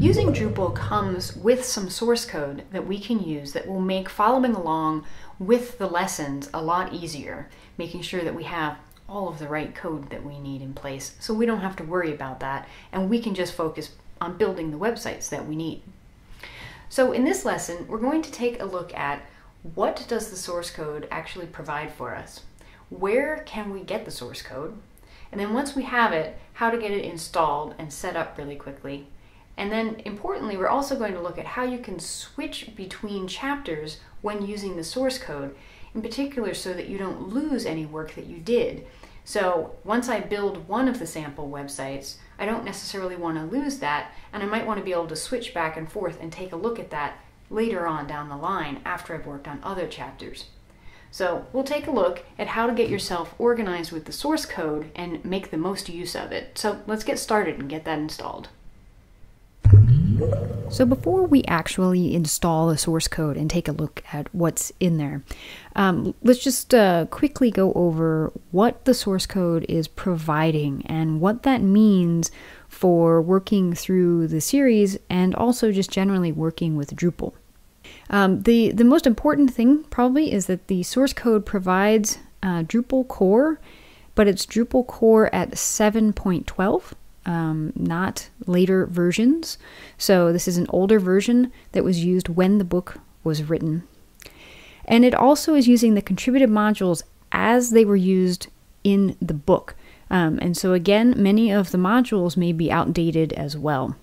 Using Drupal comes with some source code that we can use that will make following along with the lessons a lot easier, making sure that we have all of the right code that we need in place so we don't have to worry about that and we can just focus on building the websites that we need. So in this lesson, we're going to take a look at what does the source code actually provide for us? Where can we get the source code? And then once we have it, how to get it installed and set up really quickly. And then importantly, we're also going to look at how you can switch between chapters when using the source code, in particular so that you don't lose any work that you did. So once I build one of the sample websites, I don't necessarily want to lose that, and I might want to be able to switch back and forth and take a look at that later on down the line after I've worked on other chapters. So we'll take a look at how to get yourself organized with the source code and make the most use of it. So let's get started and get that installed. So before we actually install the source code and take a look at what's in there, let's just quickly go over what the source code is providing and what that means for working through the series and also just generally working with Drupal. The most important thing probably is that the source code provides Drupal core, but it's Drupal core at 7.12. Not later versions. So this is an older version that was used when the book was written. And it also is using the contributed modules as they were used in the book. And so again, many of the modules may be outdated as well.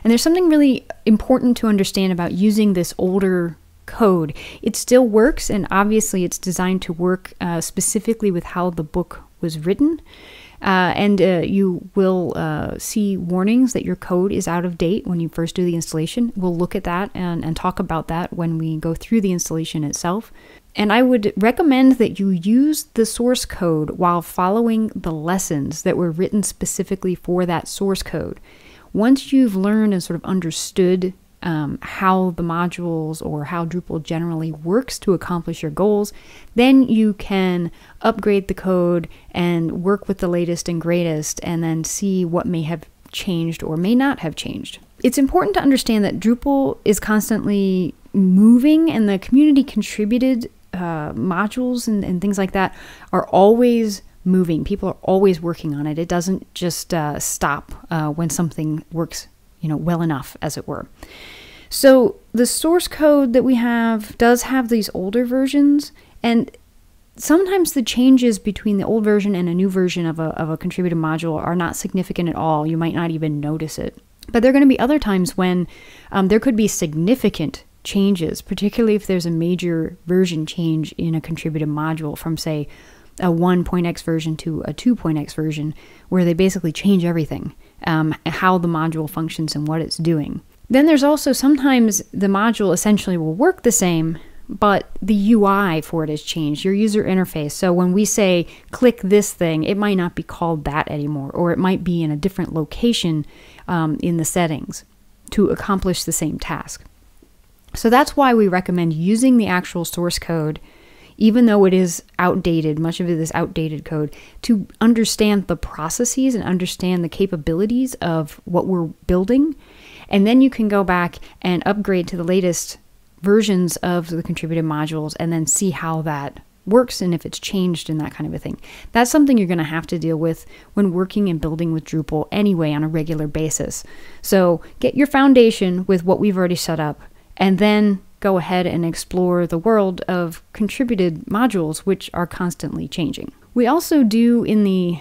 And there's something really important to understand about using this older code. It still works, and obviously it's designed to work specifically with how the book was written. You will see warnings that your code is out of date when you first do the installation. We'll look at that and talk about that when we go through the installation itself. And I would recommend that you use the source code while following the lessons that were written specifically for that source code. Once you've learned and sort of understood how the modules or how Drupal generally works to accomplish your goals, then you can upgrade the code and work with the latest and greatest and then see what may have changed or may not have changed. It's important to understand that Drupal is constantly moving, and the community contributed modules and things like that are always moving. People are always working on it. It doesn't just stop when something works well enough, as it were. So the source code that we have does have these older versions, and sometimes the changes between the old version and a new version of a contributed module are not significant at all. You might not even notice it. But there are going to be other times when there could be significant changes, particularly if there's a major version change in a contributed module from, say, a 1.x version to a 2.x version, where they basically change everything, how the module functions and what it's doing. Then there's also sometimes the module essentially will work the same, but the UI for it has changed, your user interface. So when we say click this thing, it might not be called that anymore, or it might be in a different location in the settings to accomplish the same task. So that's why we recommend using the actual source code, even though it is outdated, much of it is outdated code, to understand the processes and understand the capabilities of what we're building. And then you can go back and upgrade to the latest versions of the contributed modules and then see how that works and if it's changed and that kind of a thing. That's something you're going to have to deal with when working and building with Drupal anyway on a regular basis. So get your foundation with what we've already set up, and then go ahead and explore the world of contributed modules, which are constantly changing. We also do, in the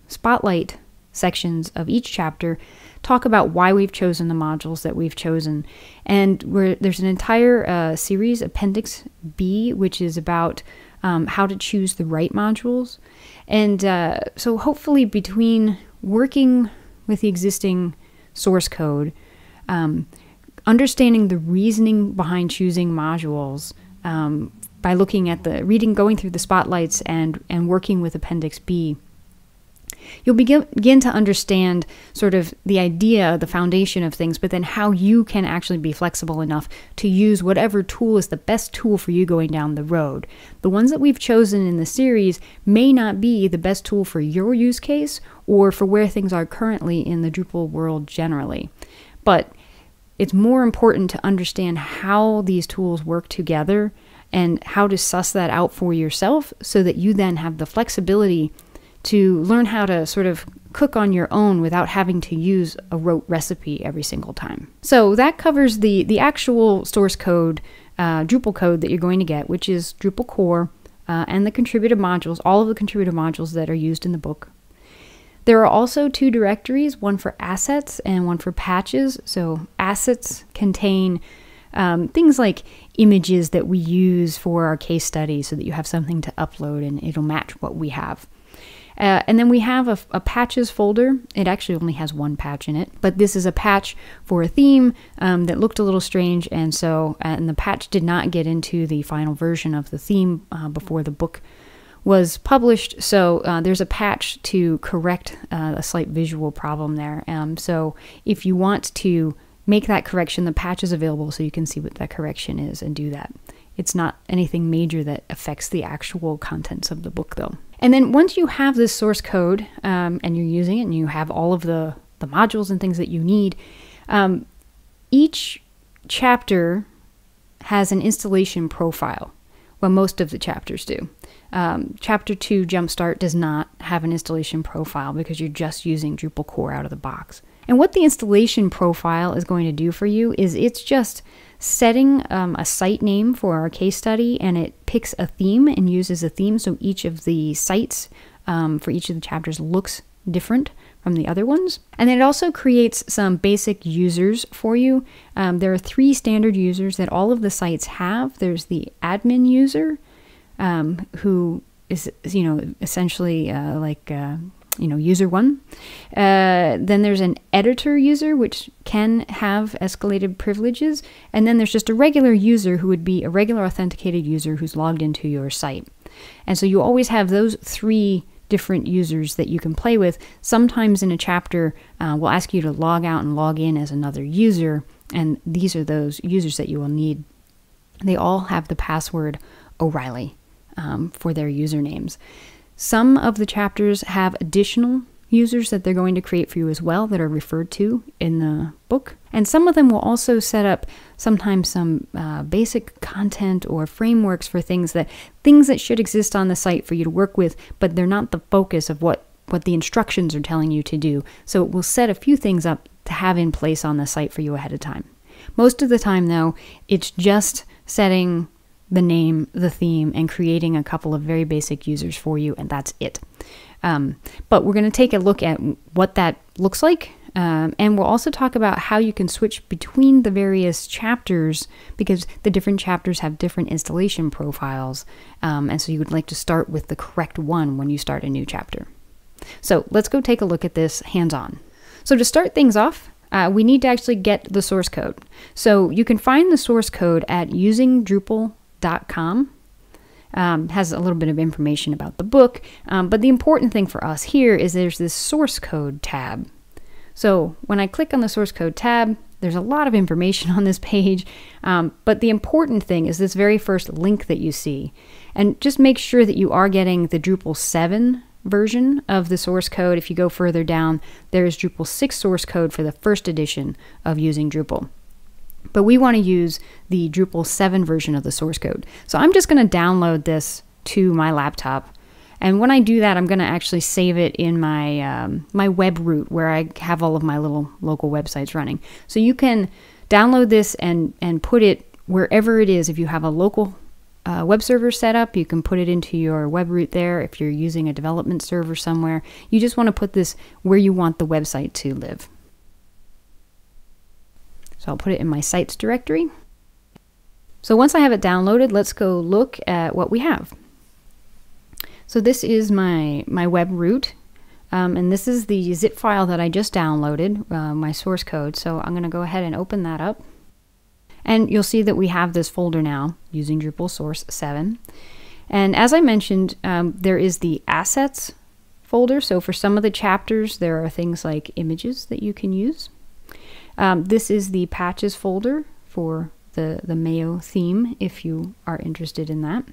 spotlight sections of each chapter, talk about why we've chosen the modules that we've chosen. And there's an entire series, Appendix B, which is about how to choose the right modules. And so hopefully between working with the existing source code, understanding the reasoning behind choosing modules by looking at going through the spotlights and working with Appendix B, you'll begin to understand sort of the idea, the foundation of things, but then how you can actually be flexible enough to use whatever tool is the best tool for you going down the road. The ones that we've chosen in the series may not be the best tool for your use case or for where things are currently in the Drupal world generally. But it's more important to understand how these tools work together and how to suss that out for yourself so that you then have the flexibility to learn how to sort of cook on your own without having to use a rote recipe every single time. So that covers the actual source code, Drupal code that you're going to get, which is Drupal core and the contributed modules, all of the contributed modules that are used in the book. There are also 2 directories, one for assets and one for patches. So assets contain things like images that we use for our case study so that you have something to upload and it'll match what we have. And then we have a patches folder. It actually only has 1 patch in it, but this is a patch for a theme that looked a little strange, and the patch did not get into the final version of the theme before the book was published. So there's a patch to correct a slight visual problem there. So if you want to make that correction, the patch is available so you can see what that correction is and do that. It's not anything major that affects the actual contents of the book, though. And then once you have this source code and you're using it and you have all of the modules and things that you need, each chapter has an installation profile. Well, most of the chapters do. Chapter 2, Jumpstart, does not have an installation profile because you're just using Drupal core out of the box. And what the installation profile is going to do for you is it's just setting a site name for our case study, and it picks a theme and uses a theme, so each of the sites for each of the chapters looks different from the other ones. And then it also creates some basic users for you. There are 3 standard users that all of the sites have. There's the admin user, who is, essentially user 1. Then there's an editor user, which can have escalated privileges. And then there's just a regular user who would be a regular authenticated user who's logged into your site. And so you always have those 3 different users that you can play with. Sometimes in a chapter, we'll ask you to log out and log in as another user. And these are those users that you will need. They all have the password O'Reilly for their usernames. Some of the chapters have additional users that they're going to create for you as well that are referred to in the book. And some of them will also set up sometimes some basic content or frameworks for things that should exist on the site for you to work with, but they're not the focus of what the instructions are telling you to do. So it will set a few things up to have in place on the site for you ahead of time. Most of the time, though, it's just setting the name, the theme, and creating a couple of very basic users for you, and that's it. But we're going to take a look at what that looks like, and we'll also talk about how you can switch between the various chapters, because the different chapters have different installation profiles, and so you would like to start with the correct one when you start a new chapter. So let's go take a look at this hands-on. So to start things off, we need to actually get the source code. So you can find the source code at usingdrupal.com. Has a little bit of information about the book, but the important thing for us here is there's this source code tab. So when I click on the source code tab, there's a lot of information on this page, but the important thing is this very first link that you see. And just make sure that you are getting the Drupal 7 version of the source code. If you go further down, there's Drupal 6 source code for the first edition of using Drupal. But we want to use the Drupal 7 version of the source code. So I'm just going to download this to my laptop. And when I do that, I'm going to actually save it in my my web root where I have all of my little local websites running. So you can download this and put it wherever it is. If you have a local web server set up, you can put it into your web root there. If you're using a development server somewhere, you just want to put this where you want the website to live. So I'll put it in my sites directory. So once I have it downloaded, let's go look at what we have. So this is my web root, and this is the zip file that I just downloaded, my source code. So I'm going to go ahead and open that up. And you'll see that we have this folder now using Drupal source 7. And as I mentioned, there is the assets folder. So for some of the chapters, there are things like images that you can use. This is the patches folder for the Mayo theme, if you are interested in that.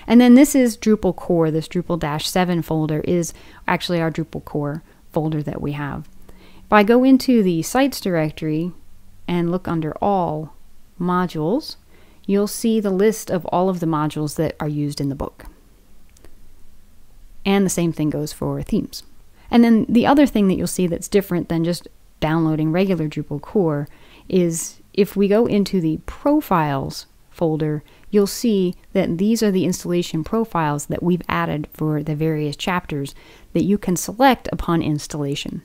And then this is Drupal core. This Drupal-7 folder is actually our Drupal core folder that we have. If I go into the sites directory, and look under all modules, you'll see the list of all of the modules that are used in the book. And the same thing goes for themes. And then the other thing that you'll see that's different than just downloading regular Drupal core is if we go into the profiles folder, you'll see that these are the installation profiles that we've added for the various chapters that you can select upon installation.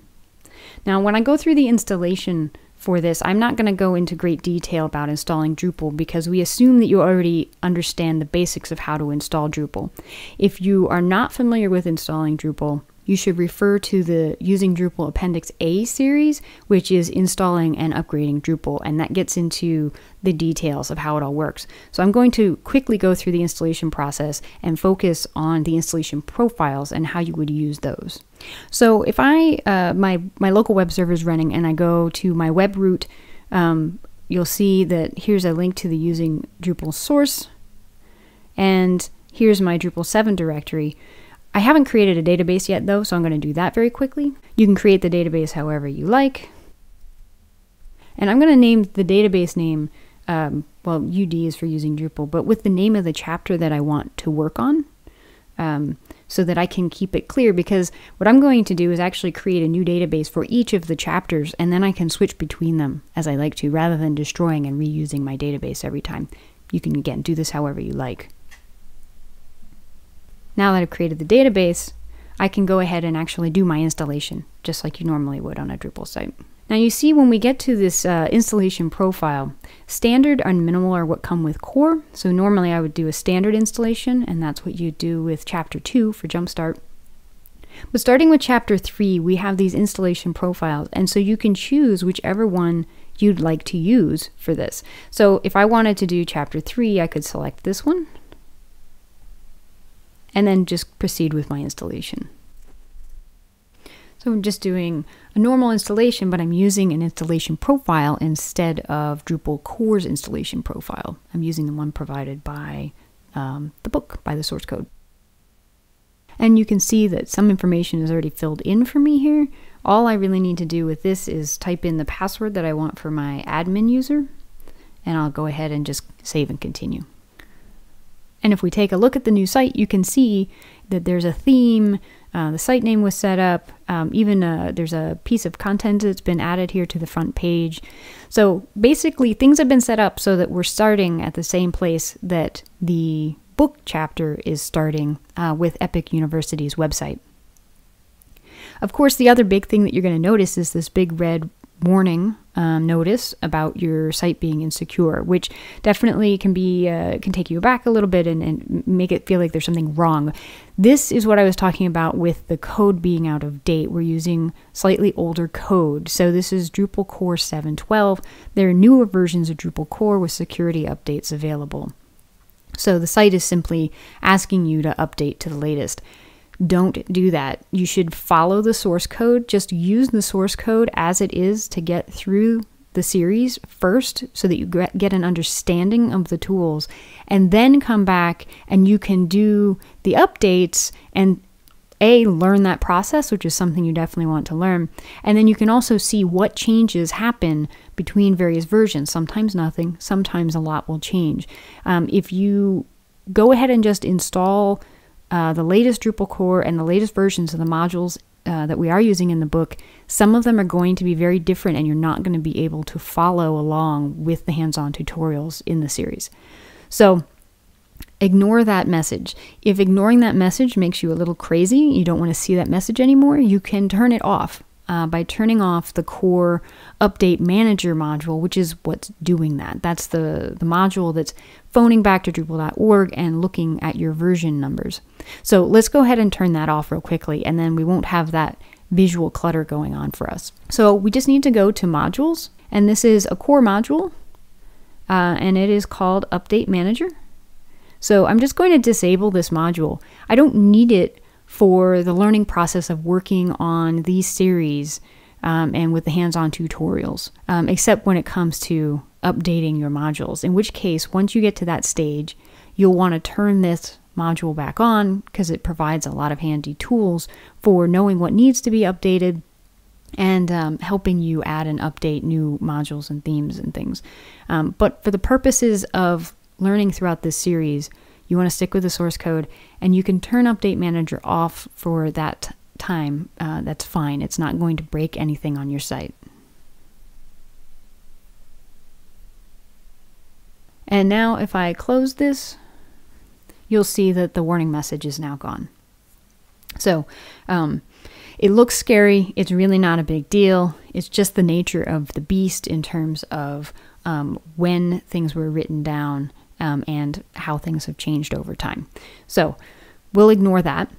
Now, when I go through the installation for this, I'm not going to go into great detail about installing Drupal because we assume that you already understand the basics of how to install Drupal. If you are not familiar with installing Drupal, you should refer to the Using Drupal Appendix A series, which is installing and upgrading Drupal, and that gets into the details of how it all works. So I'm going to quickly go through the installation process and focus on the installation profiles and how you would use those. So if my local web server is running and I go to my web root, you'll see that here's a link to the Using Drupal source, and here's my Drupal 7 directory. I haven't created a database yet though, so I'm going to do that very quickly. You can create the database however you like. And I'm going to name the database name, well, UD is for Using Drupal, but with the name of the chapter that I want to work on, so that I can keep it clear, because what I'm going to do is actually create a new database for each of the chapters, and then I can switch between them as I like to, rather than destroying and reusing my database every time. You can, again, do this however you like. Now that I've created the database, I can go ahead and actually do my installation, just like you normally would on a Drupal site. Now you see when we get to this installation profile, standard and minimal are what come with core. So normally I would do a standard installation, and that's what you do with chapter 2 for Jumpstart. But starting with chapter 3, we have these installation profiles, and so you can choose whichever one you'd like to use for this. So if I wanted to do chapter 3, I could select this one, and then just proceed with my installation. So I'm just doing a normal installation, but I'm using an installation profile instead of Drupal core's installation profile. I'm using the one provided by the book, by the source code. And you can see that some information is already filled in for me here. All I really need to do with this is type in the password that I want for my admin user, and I'll go ahead and just save and continue. And if we take a look at the new site, you can see that there's a theme, the site name was set up, even there's a piece of content that's been added here to the front page. So basically things have been set up so that we're starting at the same place that the book chapter is starting with Epic University's website. Of course, the other big thing that you're going to notice is this big red warning notice about your site being insecure, which definitely can be can take you aback a little bit and make it feel like there's something wrong. This is what I was talking about with the code being out of date. We're using slightly older code. So this is Drupal core 7.12. There are newer versions of Drupal core with security updates available. So the site is simply asking you to update to the latest. Don't do that. You should follow the source code. Just use the source code as it is to get through the series first, so that you get an understanding of the tools, and then come back and you can do the updates and learn that process, which is something you definitely want to learn. And then you can also see what changes happen between various versions. Sometimes nothing, sometimes a lot will change. If you go ahead and just install the latest Drupal core and the latest versions of the modules that we are using in the book, some of them are going to be very different, and you're not going to be able to follow along with the hands-on tutorials in the series. So ignore that message. If ignoring that message makes you a little crazy, you don't want to see that message anymore, you can turn it off by turning off the core update manager module, which is what's doing that. That's the module that's phoning back to Drupal.org and looking at your version numbers. So let's go ahead and turn that off real quickly, and then we won't have that visual clutter going on for us. So we just need to go to modules, and this is a core module, and it is called Update Manager. So I'm just going to disable this module. I don't need it for the learning process of working on these series and with the hands-on tutorials, except when it comes to updating your modules, in which case, once you get to that stage, you'll want to turn this module back on, because it provides a lot of handy tools for knowing what needs to be updated and helping you add and update new modules and themes and things. But for the purposes of learning throughout this series, you want to stick with the source code, and you can turn Update Manager off for that time. That's fine. It's not going to break anything on your site. And now if I close this, you'll see that the warning message is now gone. So it looks scary. It's really not a big deal. It's just the nature of the beast in terms of when things were written down and how things have changed over time. So we'll ignore that.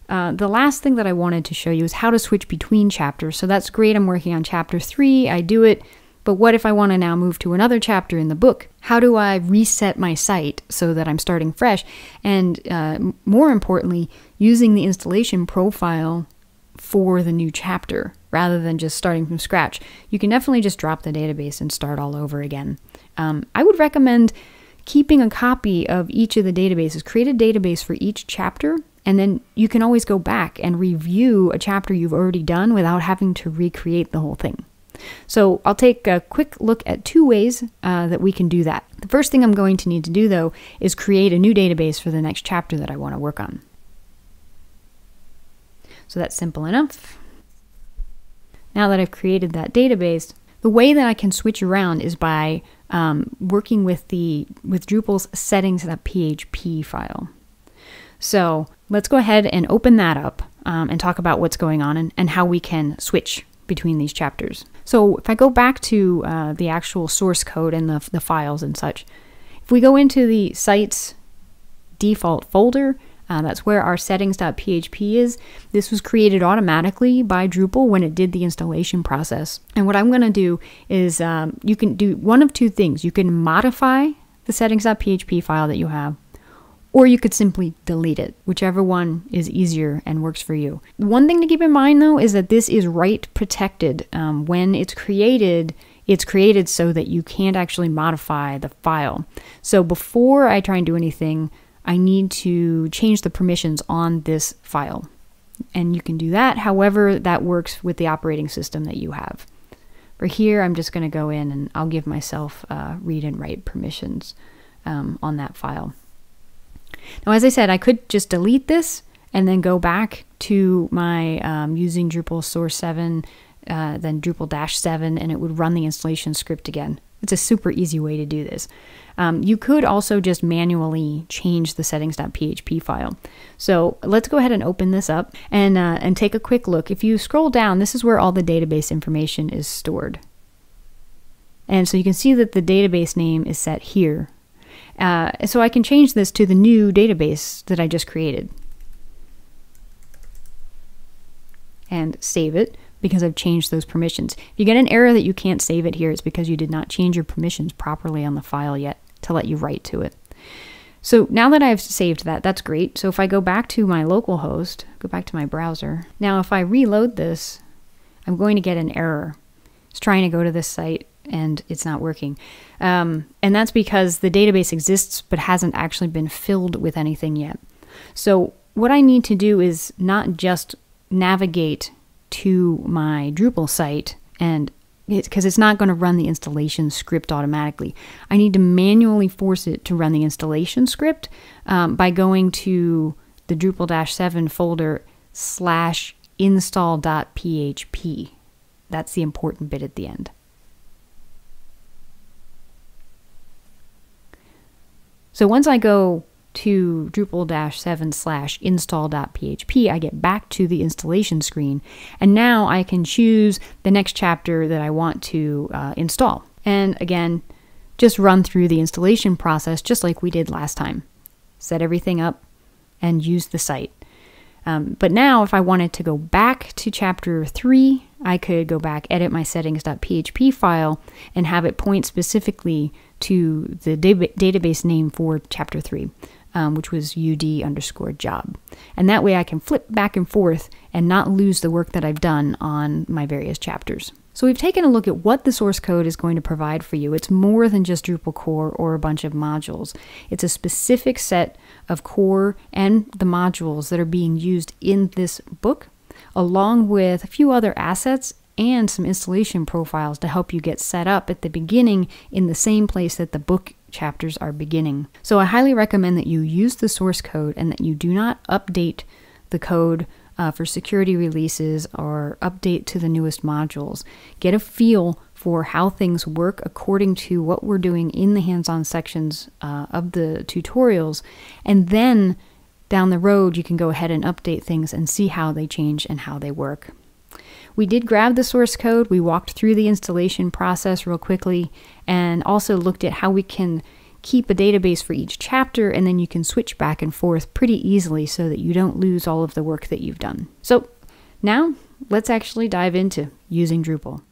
The last thing that I wanted to show you is how to switch between chapters. So that's great. I'm working on chapter 3. I do it. But what if I want to now move to another chapter in the book? How do I reset my site so that I'm starting fresh? And more importantly, using the installation profile for the new chapter rather than just starting from scratch. You can definitely just drop the database and start all over again. I would recommend keeping a copy of each of the databases. Create a database for each chapter, and then you can always go back and review a chapter you've already done without having to recreate the whole thing. So I'll take a quick look at 2 ways that we can do that. The first thing I'm going to need to do, though, is create a new database for the next chapter that I want to work on. So that's simple enough. Now that I've created that database, the way that I can switch around is by working with Drupal's Settings.php file. So let's go ahead and open that up and talk about what's going on and how we can switch between these chapters. So if I go back to the actual source code and the files and such, if we go into the site's default folder, that's where our settings.php is. This was created automatically by Drupal when it did the installation process. And what I'm going to do is you can do one of 2 things. You can modify the settings.php file that you have, or you could simply delete it, whichever one is easier and works for you. One thing to keep in mind, though, is that this is write protected. When it's created so that you can't actually modify the file. So before I try and do anything, I need to change the permissions on this file. And you can do that however that works with the operating system that you have. For here, I'm just going to go in and I'll give myself read and write permissions on that file. Now, as I said, I could just delete this and then go back to my using Drupal source 7, then Drupal-7, and it would run the installation script again. It's a super easy way to do this. You could also just manually change the settings.php file. So let's go ahead and open this up and take a quick look. If you scroll down, this is where all the database information is stored. And so you can see that the database name is set here. So I can change this to the new database that I just created. And save it, because I've changed those permissions. If you get an error that you can't save it here, it's because you did not change your permissions properly on the file yet to let you write to it. So now that I've saved that, that's great. So if I go back to my local host, go back to my browser. Now if I reload this, I'm going to get an error. It's trying to go to this site and it's not working. And that's because the database exists but hasn't actually been filled with anything yet. So what I need to do is not just navigate to my Drupal site, and because it's not going to run the installation script automatically. I need to manually force it to run the installation script by going to the Drupal-7 folder /install.php. That's the important bit at the end. So once I go to Drupal-7 /install.php, I get back to the installation screen, and now I can choose the next chapter that I want to install. And again, just run through the installation process just like we did last time. Set everything up and use the site. But now if I wanted to go back to chapter 3, I could go back, edit my settings.php file, and have it point specifically to the database name for chapter 3. Which was UD_job. And that way I can flip back and forth and not lose the work that I've done on my various chapters. So we've taken a look at what the source code is going to provide for you. It's more than just Drupal core or a bunch of modules. It's a specific set of core and the modules that are being used in this book, along with a few other assets and some installation profiles to help you get set up at the beginning in the same place that the book chapters are beginning. So I highly recommend that you use the source code and that you do not update the code for security releases or update to the newest modules. Get a feel for how things work according to what we're doing in the hands-on sections of the tutorials, and then down the road you can go ahead and update things and see how they change and how they work. We did grab the source code, we walked through the installation process real quickly, and also looked at how we can keep a database for each chapter, and then you can switch back and forth pretty easily so that you don't lose all of the work that you've done. So now let's actually dive into using Drupal.